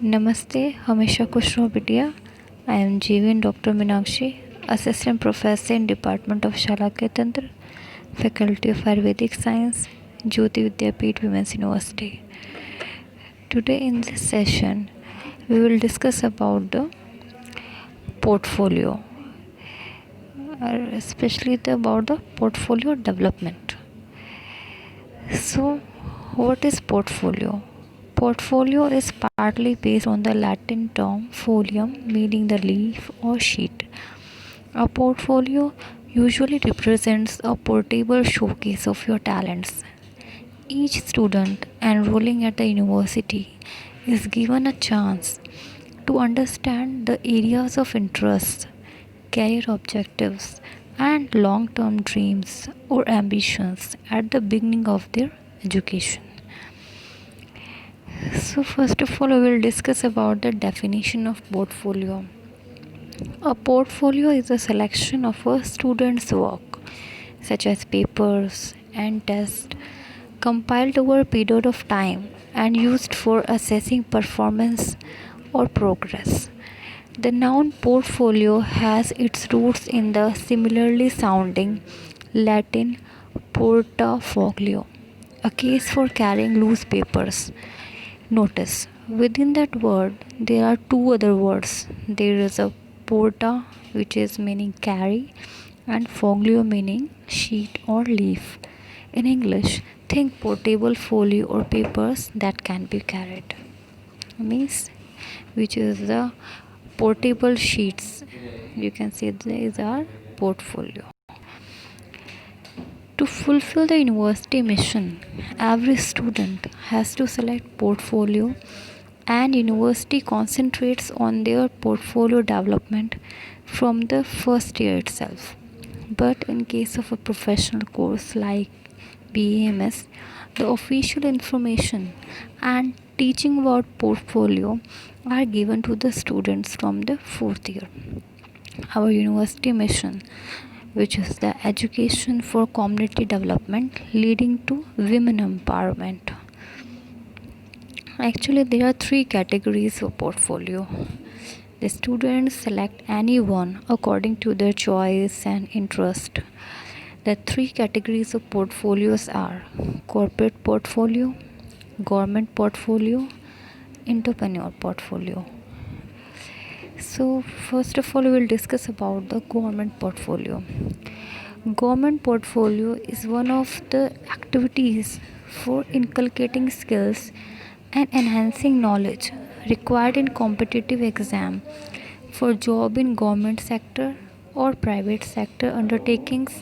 Namaste, हमेशा खुश रहो बिटिया. I am JV'n Dr. Meenakshi, Assistant Professor in Department of Shalakya Tantra, Faculty of Ayurvedic Science, Jayoti Vidyapeeth Women's University. Today in this session, we will discuss about the portfolio, especially about the portfolio development. So, what is portfolio? Portfolio is partly based on the Latin term folium, meaning the leaf or sheet. A portfolio usually represents a portable showcase of your talents. Each student enrolling at the university is given a chance to understand the areas of interest, career objectives, and long term dreams or ambitions at the beginning of their education. So, first of all, we will discuss about the definition of portfolio. A portfolio is a selection of a student's work, such as papers and tests, compiled over a period of time and used for assessing performance or progress. The noun portfolio has its roots in the similarly sounding Latin portafolio, a case for carrying loose papers. Notice, within that word, there are two other words. There is a porta, which is meaning carry, and foglio, meaning sheet or leaf. In English, think portable folio or papers that can be carried. Means, which is the portable sheets. You can see these are portfolio. To fulfill the university mission, every student has to select portfolio, and university concentrates on their portfolio development from the first year itself. But in case of a professional course like BAMS, the official information and teaching about portfolio are given to the students from the fourth year. Our university mission, which is the education for community development leading to women empowerment. Actually, there are three categories of portfolio. The students select any one according to their choice and interest. The three categories of portfolios are corporate portfolio, government portfolio, entrepreneur portfolio. So, first of all, we will discuss about the government portfolio. Government portfolio is one of the activities for inculcating skills and enhancing knowledge required in competitive exam for job in government sector or private sector undertakings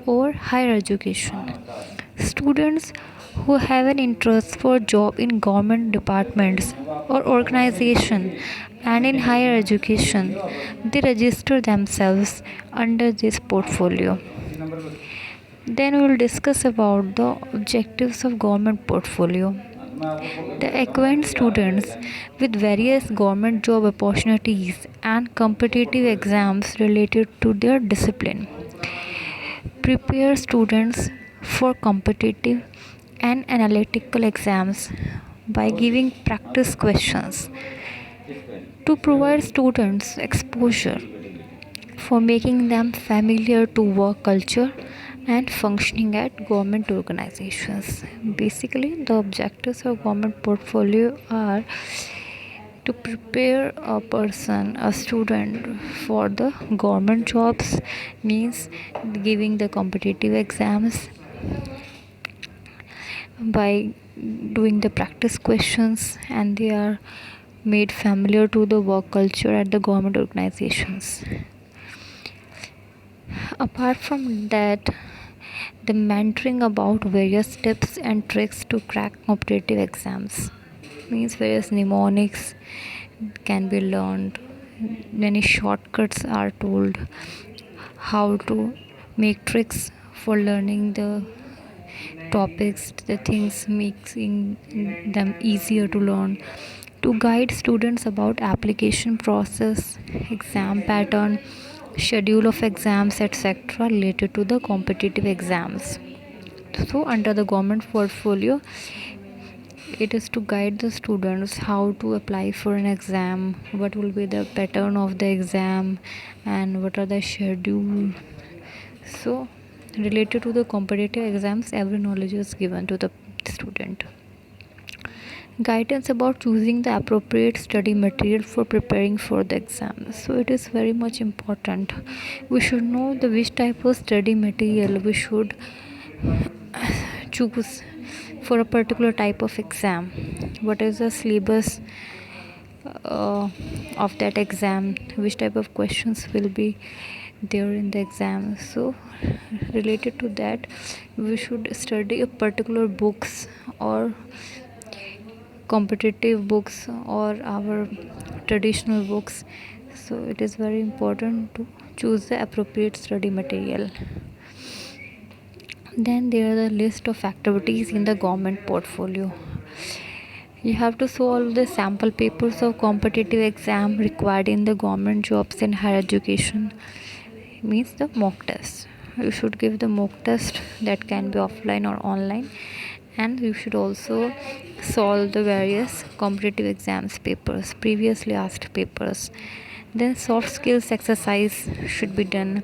or higher education. Students who have an interest for job in government departments or organization and in higher education, they register themselves under this portfolio. Then we will discuss about the objectives of government portfolio. The acquaint students with various government job opportunities and competitive exams related to their discipline. Prepare students for competitive and analytical exams by giving practice questions to provide students exposure for making them familiar to work culture and functioning at government organizations. Basically, the objectives of government portfolio are to prepare a person, a student, for the government jobs, means giving the competitive exams by doing the practice questions, and they are made familiar to the work culture at the government organizations. Apart from that, the mentoring about various tips and tricks to crack competitive exams, means various mnemonics can be learned. Many shortcuts are told, how to make tricks for learning the topics, the things, making them easier to learn, to guide students about application process, exam pattern, schedule of exams, etc. related to the competitive exams. So under the government portfolio, it is to guide the students how to apply for an exam, what will be the pattern of the exam, and what are the schedule. So related to the competitive exams, every knowledge is given to the student. Guidance about choosing the appropriate study material for preparing for the exam. So it is very much important. We should know the which type of study material we should choose for a particular type of exam. What is the syllabus of that exam? Which type of questions will be there in the exam? So related to that, we should study a particular books or competitive books or our traditional books. So it is very important to choose the appropriate study material. Then there are the list of activities in the government portfolio. You have to solve the sample papers of competitive exam required in the government jobs in higher education, means the mock test. You should give the mock test that can be offline or online, and you should also solve the various competitive exams papers, previously asked papers. Then soft skills exercise should be done.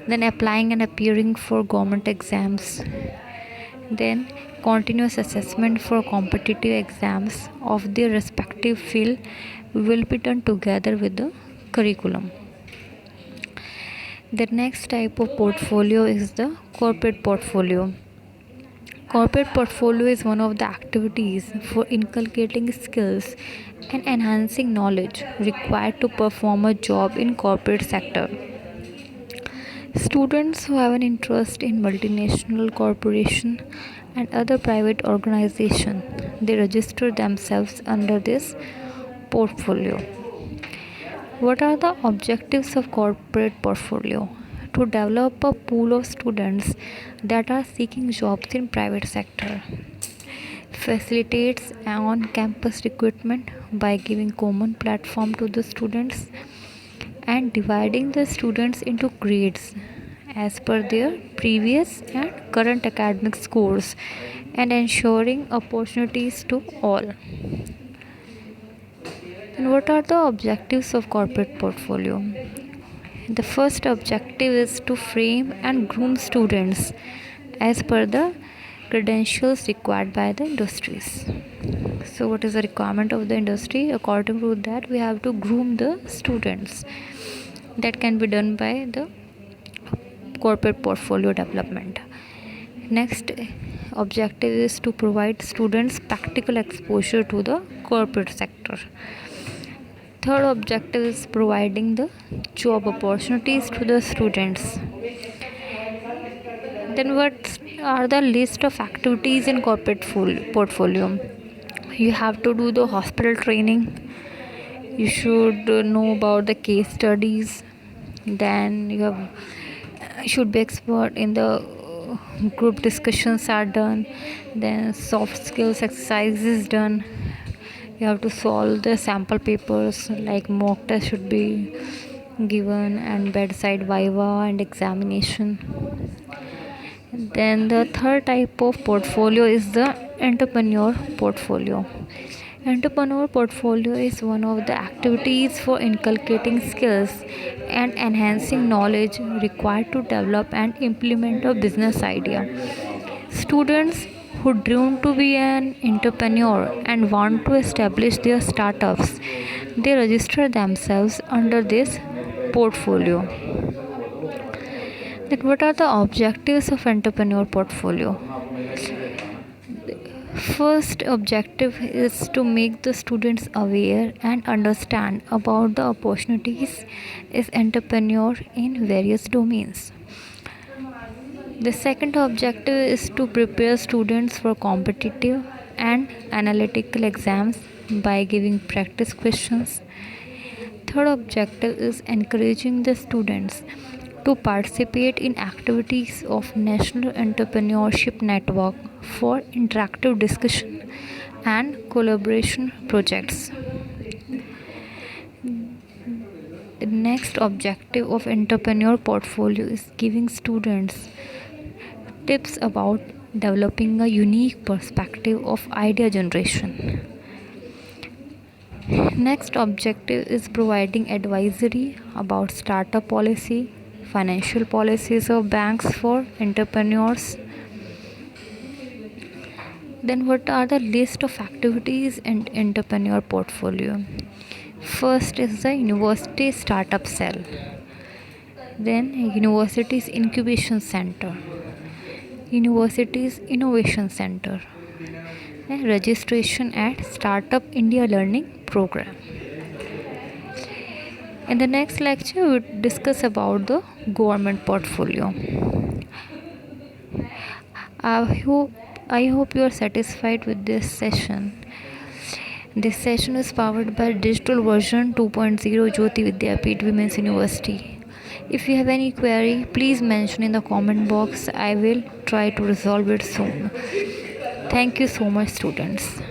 Then applying and appearing for government exams. Then continuous assessment for competitive exams of their respective field will be done together with the curriculum. The next type of portfolio is the corporate portfolio. Corporate portfolio is one of the activities for inculcating skills and enhancing knowledge required to perform a job in corporate sector. Students who have an interest in multinational corporation and other private organization, they register themselves under this portfolio. What are the objectives of corporate portfolio? To develop a pool of students that are seeking jobs in private sector. Facilitates on-campus recruitment by giving common platform to the students and dividing the students into grades as per their previous and current academic scores and ensuring opportunities to all. And what are the objectives of corporate portfolio? The first objective is to frame and groom students as per the credentials required by the industries. So what is the requirement of the industry? According to that, we have to groom the students. That can be done by the corporate portfolio development. Next objective is to provide students practical exposure to the corporate sector. Third objective is providing the job opportunities to the students. Then what are the list of activities in corporate portfolio? You have to do the hospital training. You should know about the case studies. Then you should be expert in the group discussions are done. Then soft skills exercises done. You have to solve the sample papers, like mock test should be given and bedside viva and examination. Then the third type of portfolio is the entrepreneur portfolio. Entrepreneur portfolio is one of the activities for inculcating skills and enhancing knowledge required to develop and implement a business idea. Students who dream to be an entrepreneur and want to establish their startups, they register themselves under this portfolio. Then what are the objectives of entrepreneur portfolio? First objective is to make the students aware and understand about the opportunities as entrepreneur in various domains. The second objective is to prepare students for competitive and analytical exams by giving practice questions. Third objective is encouraging the students to participate in activities of National Entrepreneurship Network for interactive discussion and collaboration projects. The next objective of entrepreneur portfolio is giving students tips about developing a unique perspective of idea generation. Next objective is providing advisory about startup policy, financial policies of banks for entrepreneurs. Then what are the list of activities in entrepreneur portfolio? First is the university startup cell. Then university's incubation center, university's innovation center, and registration at Startup India Learning Program. In the next lecture, we will discuss about the government portfolio. I hope you are satisfied with this session. This session is powered by digital version 2.0 Jayoti Vidyapeeth Women's University. If you have any query, please mention in the comment box. I will try to resolve it soon. Thank you so much, students.